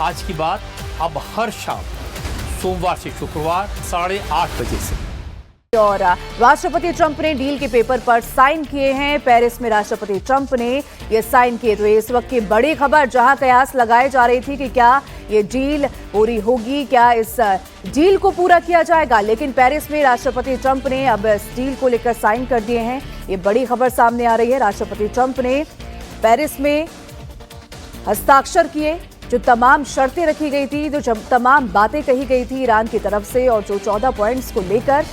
आज की बात अब हर शाम सोमवार से शुक्रवार 8:30 बजे से। और राष्ट्रपति ट्रंप ने डील के पेपर पर साइन किए हैं। पेरिस में राष्ट्रपति ट्रंप ने ये साइन किए। तो इस वक्त की बड़ी खबर, जहां कयास लगाई जा रही थी कि क्या ये डील पूरी होगी, क्या इस डील को पूरा किया जाएगा, लेकिन पेरिस में राष्ट्रपति ट्रंप ने अब इस डील को लेकर साइन कर दिए हैं। ये बड़ी खबर सामने आ रही है। राष्ट्रपति ट्रंप ने पेरिस में हस्ताक्षर किए। जो तमाम शर्तें रखी गई थी, जो तमाम बातें कही गई थी ईरान की तरफ से, और जो 14 पॉइंट्स को लेकर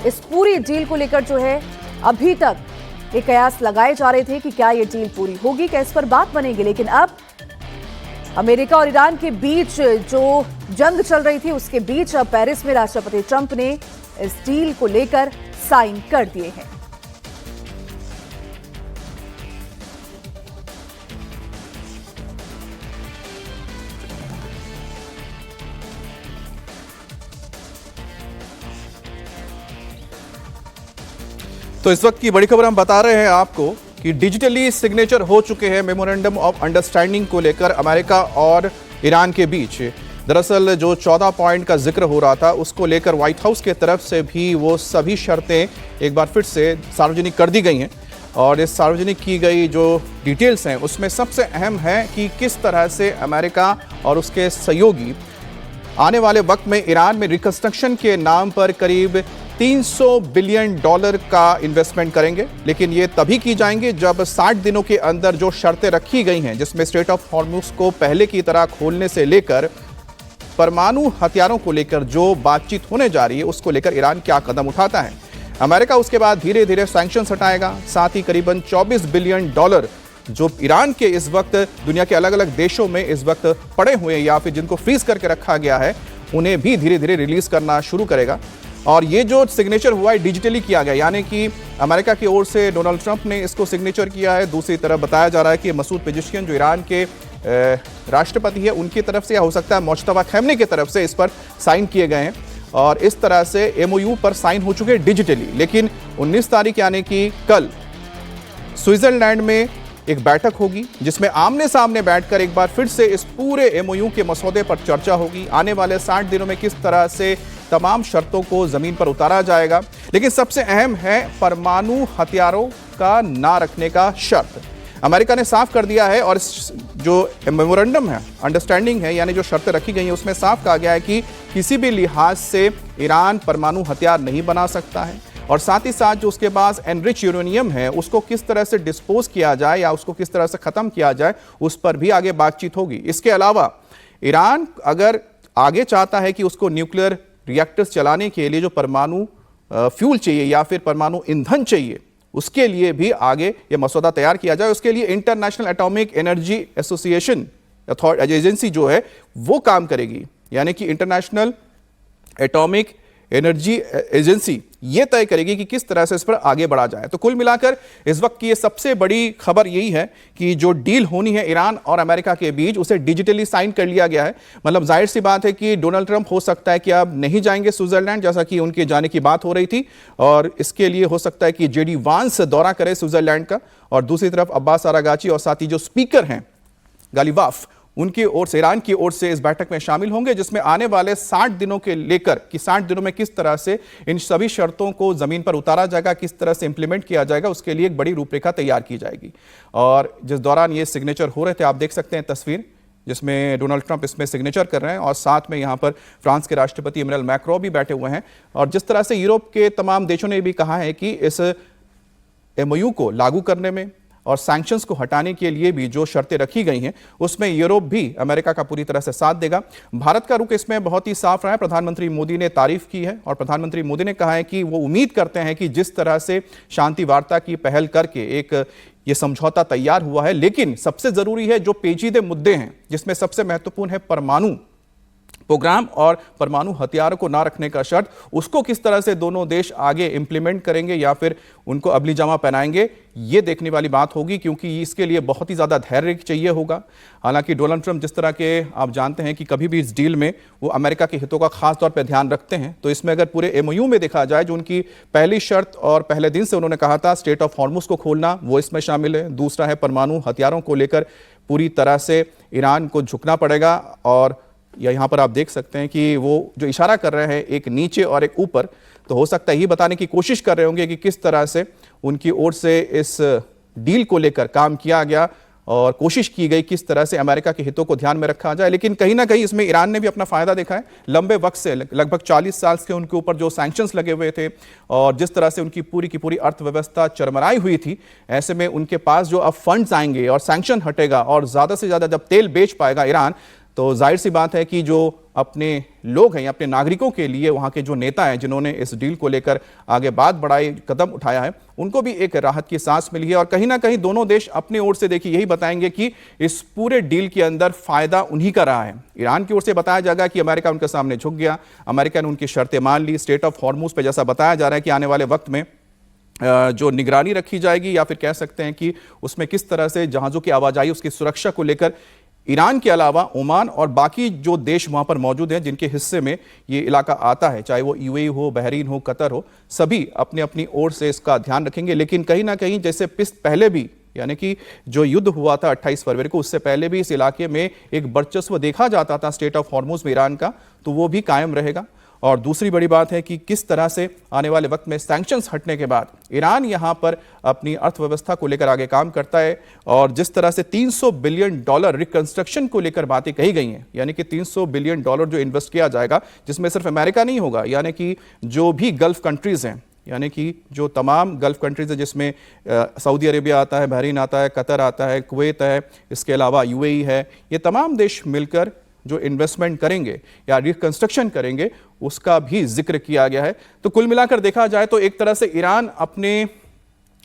इस पूरी डील को लेकर जो है अभी तक ये कयास लगाए जा रहे थे कि क्या ये डील पूरी होगी, क्या इस पर बात बनेगी। लेकिन अब अमेरिका और ईरान के बीच जो जंग चल रही थी, उसके बीच अब पेरिस में राष्ट्रपति ट्रंप ने इस डील को लेकर साइन कर दिए हैं। तो इस वक्त की बड़ी खबर हम बता रहे हैं आपको कि डिजिटली सिग्नेचर हो चुके हैं मेमोरेंडम ऑफ अंडरस्टैंडिंग को लेकर अमेरिका और ईरान के बीच। दरअसल जो 14 पॉइंट का जिक्र हो रहा था, उसको लेकर व्हाइट हाउस के तरफ से भी वो सभी शर्तें एक बार फिर से सार्वजनिक कर दी गई हैं। और इस सार्वजनिक की गई जो डिटेल्स हैं, उसमें सबसे अहम है कि किस तरह से अमेरिका और उसके सहयोगी आने वाले वक्त में ईरान में रिकंस्ट्रक्शन के नाम पर करीब $300 बिलियन का इन्वेस्टमेंट करेंगे। लेकिन ये तभी की जाएंगे जब 60 दिनों के अंदर जो शर्तें रखी गई हैं, जिसमें स्ट्रेट ऑफ हॉर्मुज़ को पहले की तरह खोलने से लेकर परमाणु हथियारों को लेकर जो बातचीत होने जा रही है, उसको लेकर ईरान क्या कदम उठाता है। अमेरिका उसके बाद धीरे धीरे सैंक्शंस हटाएगा। साथ ही करीबन $24 बिलियन जो ईरान के इस वक्त दुनिया के अलग अलग देशों में इस वक्त पड़े हुए हैं या फिर जिनको फ्रीज करके रखा गया है, उन्हें भी धीरे धीरे रिलीज करना शुरू करेगा। और ये जो सिग्नेचर हुआ है डिजिटली किया गया, यानी कि अमेरिका की ओर से डोनाल्ड ट्रंप ने इसको सिग्नेचर किया है। दूसरी तरफ बताया जा रहा है कि मसूद पेजेश्कियान जो ईरान के राष्ट्रपति है, उनकी तरफ से, या हो सकता है मुश्तबा खैमनी की तरफ से इस पर साइन किए गए हैं। और इस तरह से एमओयू पर साइन हो चुके डिजिटली। लेकिन 19 तारीख यानी कि कल स्विट्जरलैंड में एक बैठक होगी, जिसमें आमने सामने बैठकर एक बार फिर से इस पूरे एमओयू के मसौदे पर चर्चा होगी। आने वाले 60 दिनों में किस तरह से तमाम शर्तों को जमीन पर उतारा जाएगा। लेकिन सबसे अहम है परमाणु हथियारों का ना रखने का शर्त। अमेरिका ने साफ कर दिया है, और जो मेमोरेंडम है, अंडरस्टैंडिंग है, यानी जो शर्तें रखी गई हैं, उसमें साफ कहा गया है कि किसी भी लिहाज से ईरान परमाणु हथियार नहीं बना सकता है। और साथ ही साथ जो उसके पास एनरिच यूरेनियम है, उसको किस तरह से डिस्पोज किया जाए या उसको किस तरह से ख़त्म किया जाए, उस पर भी आगे बातचीत होगी। इसके अलावा ईरान अगर आगे चाहता है कि उसको न्यूक्लियर रिएक्टर्स चलाने के लिए जो परमाणु फ्यूल चाहिए या फिर परमाणु ईंधन चाहिए, उसके लिए भी आगे ये मसौदा तैयार किया जाए। उसके लिए international atomic energy association agency जो है वो काम करेगी, यानी कि इंटरनेशनल एटॉमिक एनर्जी एजेंसी ये तय करेगी कि किस तरह से इस पर आगे बढ़ा जाए। तो कुल मिलाकर इस वक्त की ये सबसे बड़ी खबर यही है कि जो डील होनी है ईरान और अमेरिका के बीच, उसे डिजिटली साइन कर लिया गया है। मतलब जाहिर सी बात है कि डोनाल्ड ट्रंप हो सकता है कि अब नहीं जाएंगे स्विट्जरलैंड, जैसा कि उनके जाने की बात हो रही थी। और इसके लिए हो सकता है कि जेडी वांस दौरा करे स्विट्जरलैंड का। और दूसरी तरफ अब्बास आरागाची और साथ ही जो स्पीकर हैं गालिबाफ, उनकी ओर से, ईरान की ओर से इस बैठक में शामिल होंगे, जिसमें आने वाले 60 दिनों के लेकर कि 60 दिनों में किस तरह से इन सभी शर्तों को जमीन पर उतारा जाएगा, किस तरह से इंप्लीमेंट किया जाएगा, उसके लिए एक बड़ी रूपरेखा तैयार की जाएगी। और जिस दौरान ये सिग्नेचर हो रहे थे, आप देख सकते हैं तस्वीर, जिसमें डोनाल्ड ट्रंप इसमें सिग्नेचर कर रहे हैं और साथ में यहाँ पर फ्रांस के राष्ट्रपति इमैनुअल मैक्रों भी बैठे हुए हैं। और जिस तरह से यूरोप के तमाम देशों ने भी कहा है कि इस एमओयू को लागू करने में और सैंक्शंस को हटाने के लिए भी जो शर्तें रखी गई हैं, उसमें यूरोप भी अमेरिका का पूरी तरह से साथ देगा। भारत का रुख इसमें बहुत ही साफ रहा है। प्रधानमंत्री मोदी ने तारीफ की है और प्रधानमंत्री मोदी ने कहा है कि वो उम्मीद करते हैं कि जिस तरह से शांति वार्ता की पहल करके एक ये समझौता तैयार हुआ है, लेकिन सबसे जरूरी है जो पेचीदे मुद्दे हैं, जिसमें सबसे महत्वपूर्ण है परमाणु प्रोग्राम और परमाणु हथियारों को ना रखने का शर्त, उसको किस तरह से दोनों देश आगे इंप्लीमेंट करेंगे या फिर उनको अबली जामा पहनाएंगे, ये देखने वाली बात होगी, क्योंकि इसके लिए बहुत ही ज़्यादा धैर्य चाहिए होगा। हालांकि डोनाल्ड ट्रंप जिस तरह के आप जानते हैं कि कभी भी इस डील में वो अमेरिका के हितों का खास तौर पर ध्यान रखते हैं, तो इसमें अगर पूरे एमओयू में देखा जाए, जो उनकी पहली शर्त और पहले दिन से उन्होंने कहा था स्ट्रेट ऑफ हॉर्मुज़ को खोलना, वो इसमें शामिल है। दूसरा है परमाणु हथियारों को लेकर पूरी तरह से ईरान को झुकना पड़ेगा। और यहाँ पर आप देख सकते हैं कि वो जो इशारा कर रहे हैं, एक नीचे और एक ऊपर, तो हो सकता है ये बताने की कोशिश कर रहे होंगे कि किस तरह से उनकी ओर से इस डील को लेकर काम किया गया और कोशिश की गई किस तरह से अमेरिका के हितों को ध्यान में रखा जाए। लेकिन कहीं ना कहीं इसमें ईरान ने भी अपना फायदा देखा है। लंबे वक्त से, लगभग 40 साल से उनके ऊपर जो सैंक्शंस लगे हुए थे और जिस तरह से उनकी पूरी की पूरी अर्थव्यवस्था चरमराई हुई थी, ऐसे में उनके पास जो अब फंड्स आएंगे और सैंक्शन हटेगा और ज़्यादा से ज़्यादा जब तेल बेच पाएगा ईरान, तो जाहिर सी बात है कि जो अपने लोग हैं, अपने नागरिकों के लिए वहाँ के जो नेता हैं जिन्होंने इस डील को लेकर आगे बात बढ़ाई, कदम उठाया है, उनको भी एक राहत की सांस मिली है। और कहीं ना कहीं दोनों देश अपनी ओर से देखिए यही बताएंगे कि इस पूरे डील के अंदर फायदा उन्हीं का रहा है। ईरान की ओर से बताया जाएगा कि अमेरिका उनके सामने झुक गया, अमेरिका ने उनकी शर्तें मान ली। स्ट्रेट ऑफ हॉर्मुज पे जैसा बताया जा रहा है कि आने वाले वक्त में जो निगरानी रखी जाएगी, या फिर कह सकते हैं कि उसमें किस तरह से जहाज़ों की आवाजाही, उसकी सुरक्षा को लेकर ईरान के अलावा ओमान और बाकी जो देश वहां पर मौजूद हैं जिनके हिस्से में ये इलाका आता है, चाहे वो यूएई हो, बहरीन हो, कतर हो, सभी अपने अपनी ओर से इसका ध्यान रखेंगे। लेकिन कहीं ना कहीं जैसे पहले भी, यानी कि जो युद्ध हुआ था 28 फरवरी को, उससे पहले भी इस इलाके में एक वर्चस्व देखा जाता था स्ट्रेट ऑफ हॉर्मुज में ईरान का, तो वो भी कायम रहेगा। और दूसरी बड़ी बात है कि किस तरह से आने वाले वक्त में सैंक्शंस हटने के बाद ईरान यहां पर अपनी अर्थव्यवस्था को लेकर आगे काम करता है। और जिस तरह से $300 बिलियन रिकंस्ट्रक्शन को लेकर बातें कही गई हैं, यानी कि $300 बिलियन जो इन्वेस्ट किया जाएगा, जिसमें सिर्फ अमेरिका नहीं होगा, यानी कि जो भी गल्फ कंट्रीज हैं, यानी कि जो तमाम गल्फ कंट्रीज है जिसमें सऊदी अरेबिया आता है, बहरीन आता है, कतर आता है, कुवैत है, इसके अलावा यूएई है, ये तमाम देश मिलकर जो इन्वेस्टमेंट करेंगे या रिकंस्ट्रक्शन करेंगे, उसका भी जिक्र किया गया है। तो कुल मिलाकर देखा जाए तो एक तरह से ईरान अपने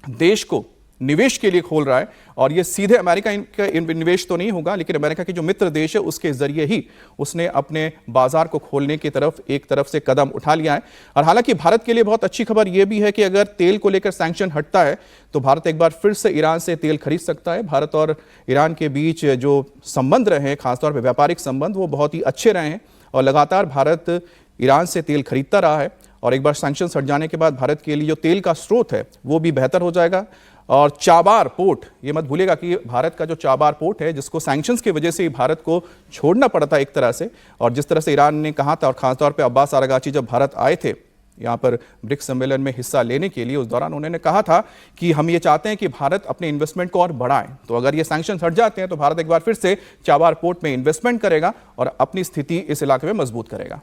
देश को निवेश के लिए खोल रहा है, और ये सीधे अमेरिका का निवेश तो नहीं होगा, लेकिन अमेरिका के जो मित्र देश है उसके जरिए ही उसने अपने बाजार को खोलने की तरफ एक तरफ से कदम उठा लिया है। और हालांकि भारत के लिए बहुत अच्छी खबर यह भी है कि अगर तेल को लेकर सैंक्शन हटता है तो भारत एक बार फिर से ईरान से तेल खरीद सकता है। भारत और ईरान के बीच जो संबंध रहे हैं, खासतौर पर व्यापारिक संबंध, वो बहुत ही अच्छे रहे हैं और लगातार भारत ईरान से तेल खरीदता रहा है। और एक बार सैंक्शन हट जाने के बाद भारत के लिए जो तेल का स्रोत है वो भी बेहतर हो जाएगा। और चाबार पोर्ट, ये मत भूलेगा कि भारत का जो चाबार पोर्ट है, जिसको सैंक्शंस की वजह से भारत को छोड़ना पड़ा था एक तरह से, और जिस तरह से ईरान ने कहा था, और खासतौर पे अब्बास आरागची जब भारत आए थे यहाँ पर ब्रिक्स सम्मेलन में हिस्सा लेने के लिए, उस दौरान उन्होंने कहा था कि हम ये चाहते हैं कि भारत अपने इन्वेस्टमेंट को और बढ़ाए। तो अगर ये सैंक्शन हट जाते हैं तो भारत एक बार फिर से चाबार पोर्ट में इन्वेस्टमेंट करेगा और अपनी स्थिति इस इलाके में मजबूत करेगा।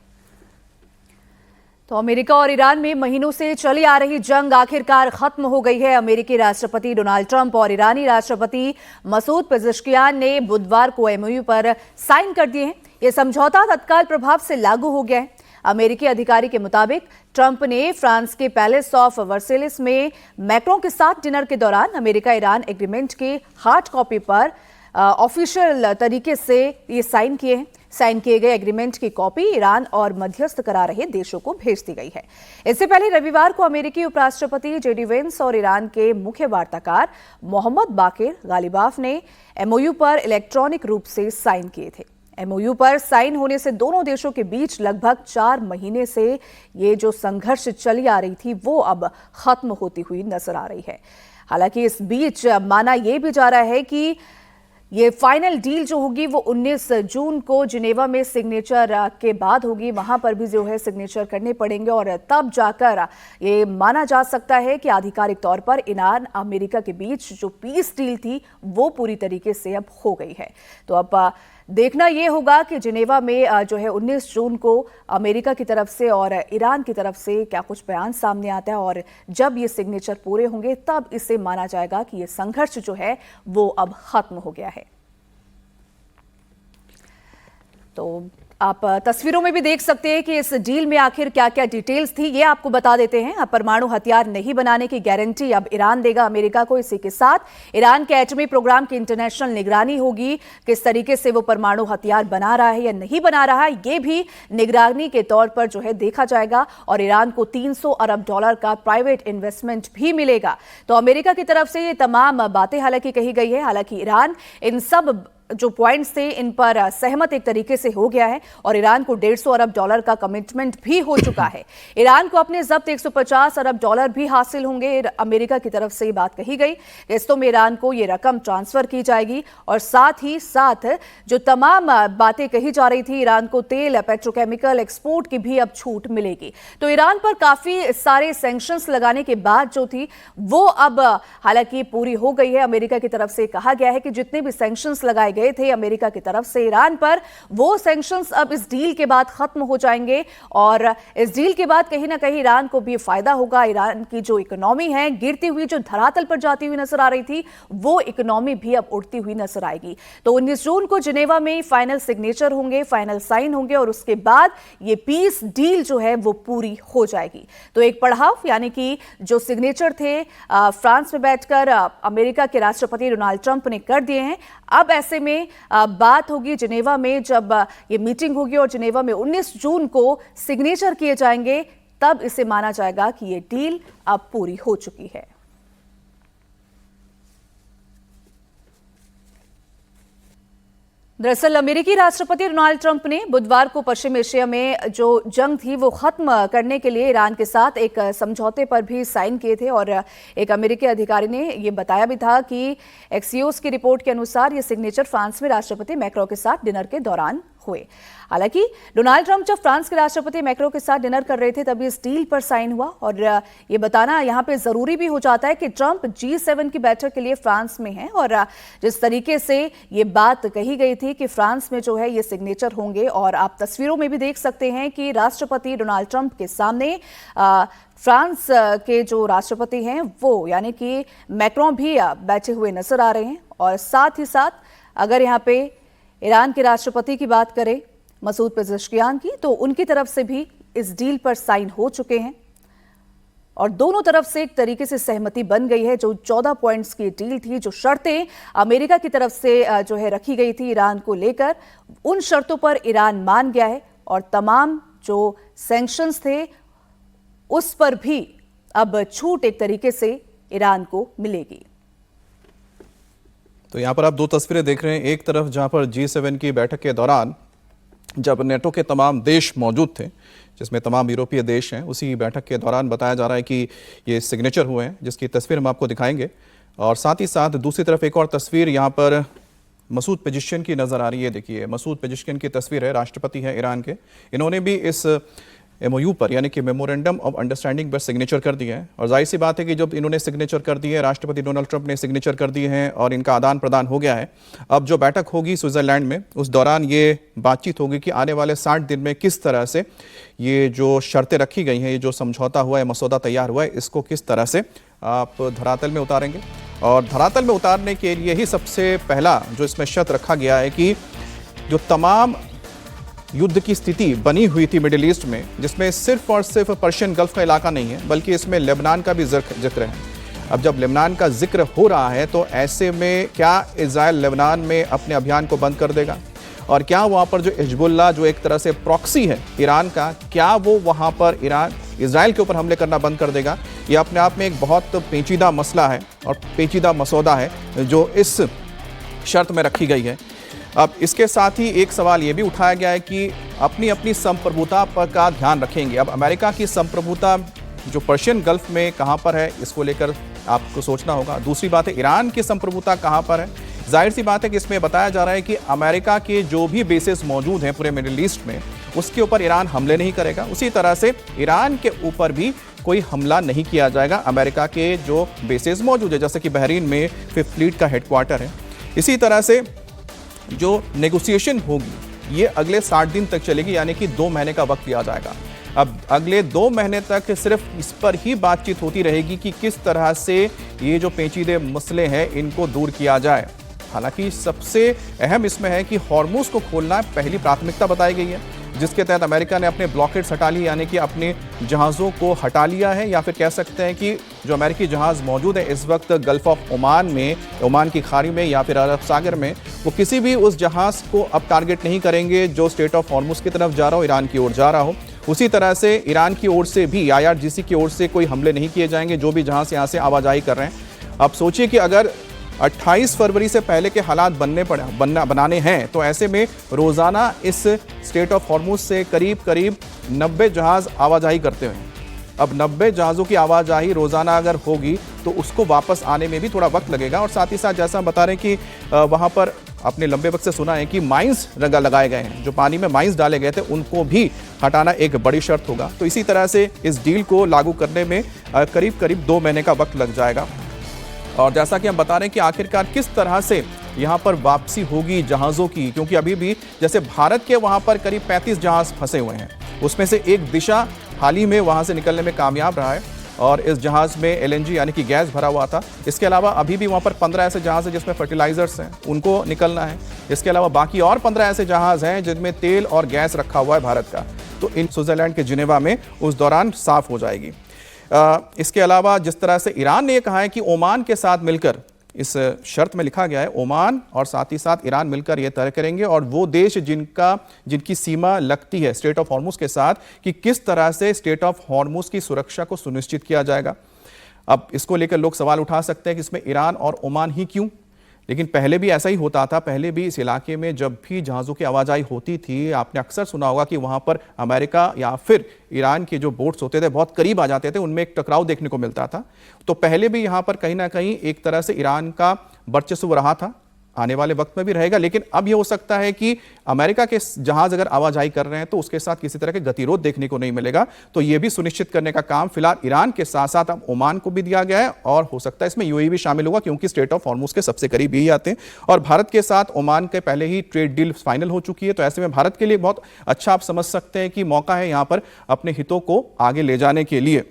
तो अमेरिका और ईरान में महीनों से चली आ रही जंग आखिरकार खत्म हो गई है। अमेरिकी राष्ट्रपति डोनाल्ड ट्रंप और ईरानी राष्ट्रपति मसूद पेज़ेश्कियान ने बुधवार को एमओयू पर साइन कर दिए हैं। यह समझौता तत्काल प्रभाव से लागू हो गया है। अमेरिकी अधिकारी के मुताबिक ट्रंप ने फ्रांस के पैलेस ऑफ वर्सेलिस में मैक्रों के साथ डिनर के दौरान अमेरिका ईरान एग्रीमेंट के हार्ड कॉपी पर ऑफिशियल तरीके से ये साइन किए हैं। साइन किए गए एग्रीमेंट की कॉपी ईरान और मध्यस्थ करा रहे देशों को भेज दी गई है। इससे पहले रविवार को अमेरिकी उपराष्ट्रपति जेडी वेंस और ईरान के मुख्य वार्ताकार मोहम्मद बाकिर गालिबाफ ने एमओयू पर इलेक्ट्रॉनिक रूप से साइन किए थे। एमओयू पर साइन होने से दोनों देशों के बीच लगभग 4 महीने से ये जो संघर्ष चली आ रही थी वो अब खत्म होती हुई नजर आ रही है। हालांकि इस बीच माना यह भी जा रहा है कि ये फाइनल डील जो होगी वो 19 जून को जिनेवा में सिग्नेचर के बाद होगी। वहां पर भी जो है सिग्नेचर करने पड़ेंगे और तब जाकर ये माना जा सकता है कि आधिकारिक तौर पर ईरान अमेरिका के बीच जो पीस डील थी वो पूरी तरीके से अब हो गई है। तो अब देखना ये होगा कि जिनेवा में जो है 19 जून को अमेरिका की तरफ से और ईरान की तरफ से क्या कुछ बयान सामने आता है, और जब ये सिग्नेचर पूरे होंगे तब इसे माना जाएगा कि ये संघर्ष जो है वो अब खत्म हो गया है। तो आप तस्वीरों में भी देख सकते हैं कि इस डील में आखिर क्या क्या डिटेल्स थी, ये आपको बता देते हैं। परमाणु हथियार नहीं बनाने की गारंटी अब ईरान देगा अमेरिका को। इसी के साथ ईरान के एटमी प्रोग्राम की इंटरनेशनल निगरानी होगी। किस तरीके से वो परमाणु हथियार बना रहा है या नहीं बना रहा है, ये भी निगरानी के तौर पर जो है देखा जाएगा। और ईरान को $300 अरब का प्राइवेट इन्वेस्टमेंट भी मिलेगा। तो अमेरिका की तरफ से ये तमाम बातें हालांकि कही गई है। हालांकि ईरान इन सब जो पॉइंट्स थे इन पर सहमत एक तरीके से हो गया है और ईरान को $150 अरब का कमिटमेंट भी हो चुका है। ईरान को अपने जब्त $150 अरब भी हासिल होंगे। अमेरिका की तरफ से ये बात कही गई, किस्तों में ईरान को ये रकम ट्रांसफर की जाएगी और साथ ही साथ जो तमाम बातें कही जा रही थी, ईरान को तेल, पेट्रोकेमिकल एक्सपोर्ट की भी अब छूट मिलेगी। तो ईरान पर काफी सारे सैंक्शंस लगाने के बाद जो थी वो अब हालांकि पूरी हो गई है। अमेरिका की तरफ से कहा गया है कि जितने भी सैंक्शंस लगाए गए थे अमेरिका की तरफ से ईरान पर, वो सैंक्शंस अब इस डील के बाद खत्म हो जाएंगे और इस डील के बाद कहीं ना कहीं ईरान को भी फायदा होगा। ईरान की जो इकोनॉमी है गिरती हुई, जो धरातल पर जाती हुई नजर आ रही थी, वो इकोनॉमी भी अब उठती हुई नजर आएगी। तो 19 जून को जिनेवा में फाइनल सिग्नेचर होंगे, फाइनल साइन होंगे और उसके बाद ये पीस डील जो है वो पूरी हो जाएगी। तो एक पड़ाव यानी कि जो सिग्नेचर थे फ्रांस में बैठकर अमेरिका के राष्ट्रपति डोनाल्ड ट्रंप ने कर दिए हैं। अब ऐसे में बात होगी जिनेवा में, जब ये मीटिंग होगी और जिनेवा में 19 जून को सिग्नेचर किए जाएंगे, तब इसे माना जाएगा कि ये डील अब पूरी हो चुकी है। दरअसल अमेरिकी राष्ट्रपति डोनाल्ड ट्रंप ने बुधवार को पश्चिम एशिया में जो जंग थी वो खत्म करने के लिए ईरान के साथ एक समझौते पर भी साइन किए थे और एक अमेरिकी अधिकारी ने ये बताया भी था कि एक्सियोस की रिपोर्ट के अनुसार ये सिग्नेचर फ्रांस में राष्ट्रपति मैक्रों के साथ डिनर के दौरान हुए। हालांकि डोनाल्ड ट्रंप जब फ्रांस के राष्ट्रपति मैक्रों के साथ डिनर कर रहे थे तभी इस डील पर साइन हुआ और ये बताना यहां पे जरूरी भी हो जाता है कि ट्रंप G7 की बैठक के लिए फ्रांस में हैं और जिस तरीके से ये बात कही गई थी कि फ्रांस में जो है ये सिग्नेचर होंगे और आप तस्वीरों में भी देख सकते हैं कि राष्ट्रपति डोनाल्ड ट्रंप के सामने फ्रांस के जो राष्ट्रपति हैं वो यानी कि मैक्रों भी बैठे हुए नजर आ रहे हैं। और साथ ही साथ अगर यहाँ पे ईरान के राष्ट्रपति की बात करें मसूद पेज़ेश्कियान की, तो उनकी तरफ से भी इस डील पर साइन हो चुके हैं और दोनों तरफ से एक तरीके से सहमति बन गई है। जो 14 पॉइंट्स की डील थी, जो शर्तें अमेरिका की तरफ से जो है रखी गई थी ईरान को लेकर, उन शर्तों पर ईरान मान गया है और तमाम जो सैंक्शंस थे उस पर भी अब छूट एक तरीके से ईरान को मिलेगी। तो यहाँ पर आप दो तस्वीरें देख रहे हैं। एक तरफ जहाँ पर G7 की बैठक के दौरान जब नेटो के तमाम देश मौजूद थे, जिसमें तमाम यूरोपीय देश हैं, उसी बैठक के दौरान बताया जा रहा है कि ये सिग्नेचर हुए हैं, जिसकी तस्वीर हम आपको दिखाएंगे। और साथ ही साथ दूसरी तरफ एक और तस्वीर यहाँ पर मसूद पेज़ेश्कियान की नज़र आ रही है। देखिए, मसूद पेज़ेश्कियान की तस्वीर है, राष्ट्रपति है ईरान के। इन्होंने भी इस MOU पर यानी कि मेमोरेंडम ऑफ अंडरस्टैंडिंग पर सिग्नेचर कर दिए हैं और जाहिर सी बात है कि जब इन्होंने सिग्नेचर कर दिए, राष्ट्रपति डोनाल्ड ट्रंप ने सिग्नेचर कर दिए हैं और इनका आदान प्रदान हो गया है, अब जो बैठक होगी स्विट्जरलैंड में, उस दौरान ये बातचीत होगी कि आने वाले 60 दिन में किस तरह से ये जो शर्तें रखी गई हैं, ये जो समझौता हुआ है, मसौदा तैयार हुआ है, इसको किस तरह से आप धरातल में उतारेंगे। और धरातल में उतारने के लिए ही सबसे पहला जो इसमें शर्त रखा गया है कि जो तमाम युद्ध की स्थिति बनी हुई थी मिडिल ईस्ट में, जिसमें सिर्फ और सिर्फ पर्शियन गल्फ का इलाका नहीं है बल्कि इसमें लेबनान का भी जिक्र है। अब जब लेबनान का जिक्र हो रहा है तो ऐसे में क्या इजराइल लेबनान में अपने अभियान को बंद कर देगा और क्या वहाँ पर जो हिजबुल्लाह जो एक तरह से प्रॉक्सी है ईरान का, क्या वो वहाँ पर इजराइल के ऊपर हमले करना बंद कर देगा। ये अपने आप में एक बहुत पेचीदा मसला है और पेचीदा मसौदा है जो इस शर्त में रखी गई है। अब इसके साथ ही एक सवाल ये भी उठाया गया है कि अपनी अपनी संप्रभुता पर का ध्यान रखेंगे। अब अमेरिका की संप्रभुता जो पर्शियन गल्फ में कहाँ पर है, इसको लेकर आपको सोचना होगा। दूसरी बात है ईरान की संप्रभुता कहाँ पर है। जाहिर सी बात है कि इसमें बताया जा रहा है कि अमेरिका के जो भी बेसेस मौजूद हैं पूरे मिडिल ईस्ट में, उसके ऊपर ईरान हमले नहीं करेगा। उसी तरह से ईरान के ऊपर भी कोई हमला नहीं किया जाएगा। अमेरिका के जो बेसेस मौजूद है, जैसे कि बहरीन में 5th फ्लीट का हेडक्वार्टर है। इसी तरह से जो नेगोशिएशन होगी ये अगले 60 दिन तक चलेगी, यानी कि 2 महीने का वक्त दिया जाएगा। अब अगले 2 महीने तक सिर्फ इस पर ही बातचीत होती रहेगी कि किस तरह से ये जो पेचीदे मसले हैं इनको दूर किया जाए। हालांकि सबसे अहम इसमें है कि हॉर्मुज को खोलना पहली प्राथमिकता बताई गई है, जिसके तहत अमेरिका ने अपने ब्लॉकेड्स हटा लिए, यानी कि अपने जहाज़ों को हटा लिया है। या फिर कह सकते हैं कि जो अमेरिकी जहाज़ मौजूद है इस वक्त गल्फ ऑफ ओमान में, ओमान की खाड़ी में या फिर अरब सागर में, वो किसी भी उस जहाज़ को अब टारगेट नहीं करेंगे जो स्टेट ऑफ हॉर्मुज की तरफ जा रहा हो, ईरान की ओर जा रहा हो। उसी तरह से ईरान की ओर से भी IRGC की ओर से कोई हमले नहीं किए जाएंगे जो भी जहाज़ यहाँ से आवाजाही कर रहे हैं। अब सोचिए कि अगर 28 फरवरी से पहले के हालात बनाने हैं। तो ऐसे में रोजाना इस स्ट्रेट ऑफ हॉर्मुज से करीब 90 जहाज आवाजाही करते हैं। अब 90 जहाज़ों की आवाजाही रोजाना अगर होगी तो उसको वापस आने में भी थोड़ा वक्त लगेगा। और साथ ही साथ जैसा हम बता रहे हैं कि वहां पर आपने लंबे वक्त से सुना है कि माइंस लगाए गए हैं, जो पानी में माइंस डाले गए थे उनको भी हटाना एक बड़ी शर्त होगा। तो इसी तरह से इस डील को लागू करने में करीब 2 महीने का वक्त लग जाएगा। और जैसा कि हम बता रहे हैं कि आखिरकार किस तरह से यहाँ पर वापसी होगी जहाज़ों की, क्योंकि अभी भी जैसे भारत के वहाँ पर करीब 35 जहाज़ फंसे हुए हैं, उसमें से एक दिशा हाल ही में वहाँ से निकलने में कामयाब रहा है और इस जहाज़ में LNG यानी कि गैस भरा हुआ था। इसके अलावा अभी भी वहाँ पर 15 ऐसे जहाज़ हैं जिसमें फर्टिलाइजर्स हैं, उनको निकलना है। इसके अलावा बाकी और 15 ऐसे जहाज़ हैं जिनमें तेल और गैस रखा हुआ है भारत का, तो इन स्विट्जरलैंड के जिनेवा में उस दौरान साफ हो जाएगी। इसके अलावा जिस तरह से ईरान ने यह कहा है कि ओमान के साथ मिलकर, इस शर्त में लिखा गया है ओमान और साथ ही साथ ईरान मिलकर यह तय करेंगे और वो देश जिनकी सीमा लगती है स्ट्रेट ऑफ हॉर्मुज के साथ, कि किस तरह से स्ट्रेट ऑफ हॉर्मुज की सुरक्षा को सुनिश्चित किया जाएगा। अब इसको लेकर लोग सवाल उठा सकते हैं कि इसमें ईरान और ओमान ही क्यों, लेकिन पहले भी ऐसा ही होता था। पहले भी इस इलाके में जब भी जहाज़ों की आवाजाही होती थी, आपने अक्सर सुना होगा कि वहाँ पर अमेरिका या फिर ईरान के जो बोट्स होते थे बहुत करीब आ जाते थे, उनमें एक टकराव देखने को मिलता था। तो पहले भी यहाँ पर कहीं ना कहीं एक तरह से ईरान का वर्चस्व रहा था, आने वाले वक्त में भी रहेगा। लेकिन अब यह हो सकता है कि अमेरिका के जहाज अगर आवाजाही कर रहे हैं तो उसके साथ किसी तरह के गतिरोध देखने को नहीं मिलेगा। तो यह भी सुनिश्चित करने का काम फिलहाल ईरान के साथ साथ अब ओमान को भी दिया गया है और हो सकता है इसमें यूएई भी शामिल होगा, क्योंकि स्ट्रेट ऑफ हॉर्मुज के सबसे करीब यही आते हैं और भारत के साथ ओमान के पहले ही ट्रेड डील फाइनल हो चुकी है। तो ऐसे में भारत के लिए बहुत अच्छा आप समझ सकते हैं कि मौका है यहां पर अपने हितों को आगे ले जाने के लिए।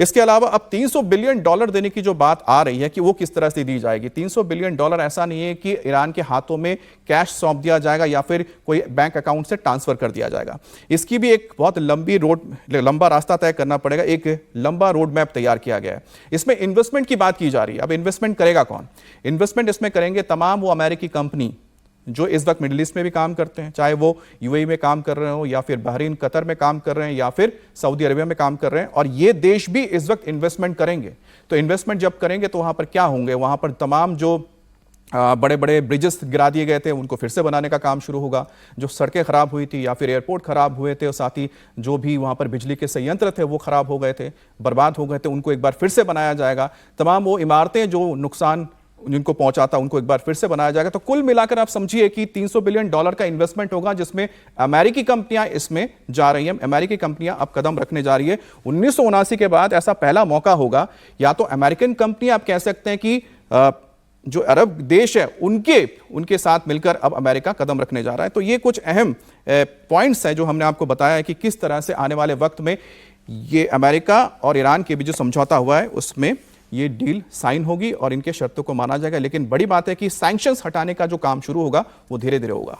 इसके अलावा अब $300 बिलियन देने की जो बात आ रही है कि वो किस तरह से दी जाएगी। $300 बिलियन ऐसा नहीं है कि ईरान के हाथों में कैश सौंप दिया जाएगा या फिर कोई बैंक अकाउंट से ट्रांसफर कर दिया जाएगा। इसकी भी एक बहुत लंबा रास्ता तय करना पड़ेगा, एक लंबा रोड मैप तैयार किया गया है। इसमें इन्वेस्टमेंट की बात की जा रही है। अब इन्वेस्टमेंट करेगा कौन? इन्वेस्टमेंट इसमें करेंगे तमाम वो अमेरिकी कंपनी जो इस वक्त मिडिल ईस्ट में भी काम करते हैं, चाहे वो यूएई में काम कर रहे हो या फिर बहरीन कतर में काम कर रहे हैं या फिर सऊदी अरबिया में काम कर रहे हैं, और ये देश भी इस वक्त इन्वेस्टमेंट करेंगे। तो इन्वेस्टमेंट जब करेंगे तो वहां पर क्या होंगे, वहां पर तमाम जो बड़े बड़े ब्रिजेस गिरा दिए गए थे उनको फिर से बनाने का काम शुरू होगा, जो सड़कें खराब हुई थी या फिर एयरपोर्ट खराब हुए थे और साथ ही जो भी वहां पर बिजली के संयंत्र थे वो खराब हो गए थे, बर्बाद हो गए थे, उनको एक बार फिर से बनाया जाएगा। तमाम वो इमारतें जो नुकसान जिनको पहुंचा था उनको एक बार फिर से बनाया जाएगा। तो कुल मिलाकर आप समझिए कि $300 बिलियन का इन्वेस्टमेंट होगा, जिसमें अमेरिकी कंपनियां इसमें जा रही हैं। अमेरिकी कंपनियां अब कदम रखने जा रही है। 1979 के बाद ऐसा पहला मौका होगा, या तो अमेरिकन कंपनियां आप कह सकते हैं कि जो अरब देश है उनके साथ मिलकर अब अमेरिका कदम रखने जा रहा है। तो ये कुछ अहम पॉइंट्स हैं जो हमने आपको बताया है कि किस तरह से आने वाले वक्त में ये अमेरिका और ईरान के बीच जो समझौता हुआ है उसमें ये डील साइन होगी और इनके शर्तों को माना जाएगा। लेकिन बड़ी बात है कि सैंक्शंस हटाने का जो काम शुरू होगा वो धीरे धीरे होगा।